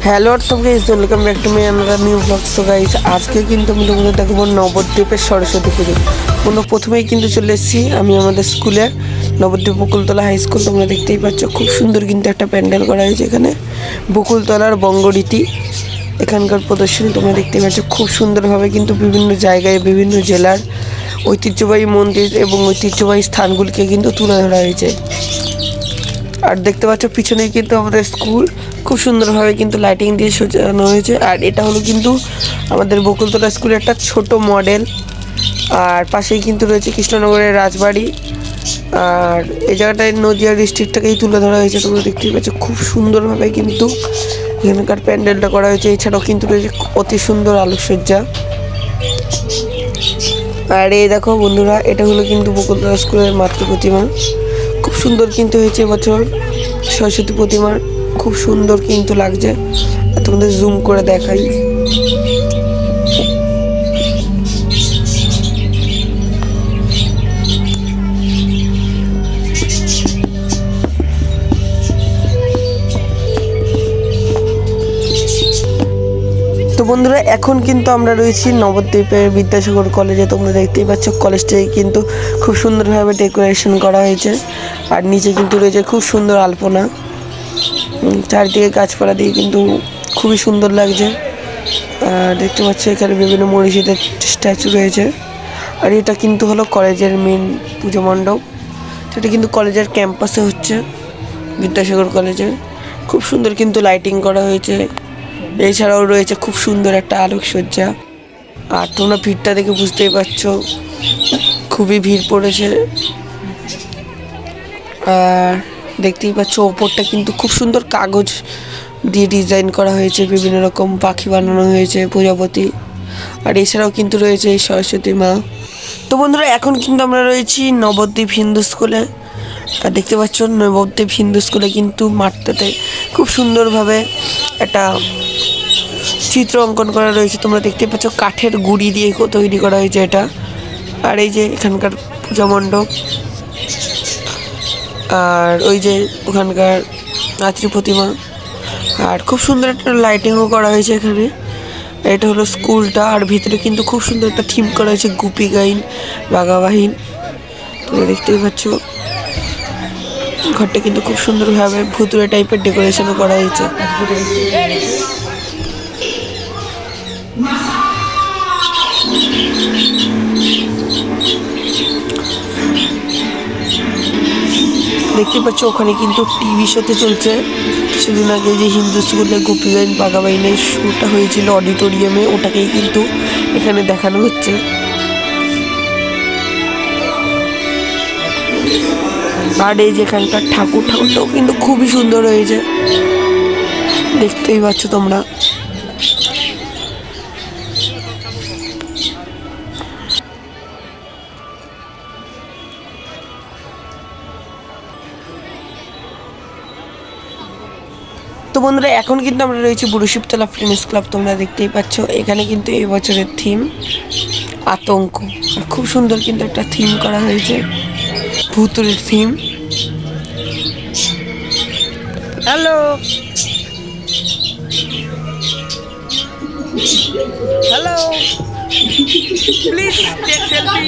Hello WhatsApp guys, welcome back to my another new blog. So guys, আজকে কিন্তু আমি তোমাদের দেখবো নবদ্বীপের সরস্বতী পুজো। প্রথমেই কিন্তু চলে এসেছি আমি আমাদের স্কুলে, নবদ্বীপ বকুলতলা হাই স্কুল। তোমরা দেখতেই পাচ্ছ খুব সুন্দর কিন্তু একটা প্যান্ডেল করা হয়েছে এখানে, বকুলতলার বঙ্গরীতি এখানকার প্রদর্শনী। তোমরা দেখতেই পাচ্ছ খুব সুন্দরভাবে কিন্তু বিভিন্ন জায়গায় বিভিন্ন জেলার ঐতিহ্যবাহী মন্দির এবং ঐতিহ্যবাহী স্থানগুলিকে কিন্তু তুলে ধরা হয়েছে। আর দেখতে পাচ্ছ পিছনে কিন্তু আমাদের স্কুল খুব সুন্দরভাবে কিন্তু লাইটিং দিয়ে সাজানো হয়েছে। আর এটা হলো কিন্তু আমাদের বকুলতলা স্কুলের একটা ছোট মডেল। আর পাশেই কিন্তু রয়েছে কৃষ্ণনগরের রাজবাড়ি। আর এই জায়গাটায় নদিয়া ডিস্ট্রিক্টটাকেই তুলে ধরা হয়েছে। তোমরা দেখতেই পাচ্ছ খুব সুন্দরভাবে কিন্তু এখানকার প্যান্ডেলটা করা হয়েছে। এছাড়াও কিন্তু রয়েছে অতি সুন্দর আলোকসজ্জা। আর এই দেখো বন্ধুরা, এটা হলো কিন্তু বকুলতলা স্কুলের মাতৃ প্রতিমা। খুব সুন্দর কিন্তু হয়েছে এবছর সরস্বতী প্রতিমা, খুব সুন্দর কিন্তু লাগছে। তোমাদের জুম করে দেখাই। তো বন্ধুরা, এখন কিন্তু আমরা রয়েছি নবদ্বীপের বিদ্যাসাগর কলেজে। তোমরা দেখতেই পাচ্ছ কলেজটাকে কিন্তু খুব সুন্দরভাবে ডেকোরেশন করা হয়েছে। আর নিচে কিন্তু রয়েছে খুব সুন্দর আলপনা, চারিদিকে গাছপালা দিয়ে কিন্তু খুবই সুন্দর লাগছে। আর দেখতে পাচ্ছ এখানে বিভিন্ন মনীষীদের স্ট্যাচু রয়েছে। আর এটা কিন্তু হলো কলেজের মেন পুজো মণ্ডপ। সেটা কিন্তু কলেজের ক্যাম্পাসে হচ্ছে, বিদ্যাসাগর কলেজে। খুব সুন্দর কিন্তু লাইটিং করা হয়েছে। এছাড়াও রয়েছে খুব সুন্দর একটা আলোকসজ্জা। আর তোমরা ভিড়টা দেখে বুঝতেই পারছো খুবই ভিড় পড়েছে। আর দেখতেই পাচ্ছ ওপরটা কিন্তু খুব সুন্দর কাগজ দিয়ে ডিজাইন করা হয়েছে, বিভিন্ন রকম পাখি বানানো হয়েছে, প্রজাপতি। আর এছাড়াও কিন্তু রয়েছে এই সরস্বতী মা। তো বন্ধুরা, এখন কিন্তু আমরা রয়েছি নবদ্বীপ হিন্দু স্কুলে। আর দেখতে পাচ্ছ নবদ্বীপ হিন্দু স্কুলে কিন্তু মাঠটাতে খুব সুন্দরভাবে একটা চিত্র অঙ্কন করা রয়েছে। তোমরা দেখতে পাচ্ছ কাঠের গুঁড়ি দিয়ে তৈরি করা হয়েছে এটা। আর এই যে এখানকার পূজা মণ্ডপ, আর ওই যে ওখানকার মাতৃ প্রতিমা। আর খুব সুন্দর একটা লাইটিংও করা হয়েছে এখানে। এটা হলো স্কুলটা। আর ভিতরে কিন্তু খুব সুন্দর একটা থিম করা হয়েছে, গুপি গাইন বাঘাবাহিন। তোমরা দেখতেই পাচ্ছ ঘরটা কিন্তু খুব সুন্দরভাবে ভুতুড়ে টাইপের ডেকোরেশনও করা হয়েছে। দেখতে পাচ্ছ ওখানে কিন্তু টিভি শোতে চলছে। কিছুদিন আগে যে হিন্দু স্কুলে গোপী গাইন বাঘাবাহিনের শোটা হয়েছিল অডিটোরিয়ামে, ওটাকেই কিন্তু এখানে দেখানো হচ্ছে। আর এই যেখানকার ঠাকুরটাও কিন্তু খুবই সুন্দর হয়েছে, দেখতেই পাচ্ছ তোমরা। তো বন্ধুরা, এখন কিন্তু আমরা রয়েছি বুড়োশিবতলা ফ্রেন্ডস ক্লাব। তোমরা দেখতেই পাচ্ছ এখানে কিন্তু এই বছরের থিম আতঙ্ক। খুব সুন্দর কিন্তু একটা থিম করা হয়েছে, ভূতের theme. Hello hello, please take selfie.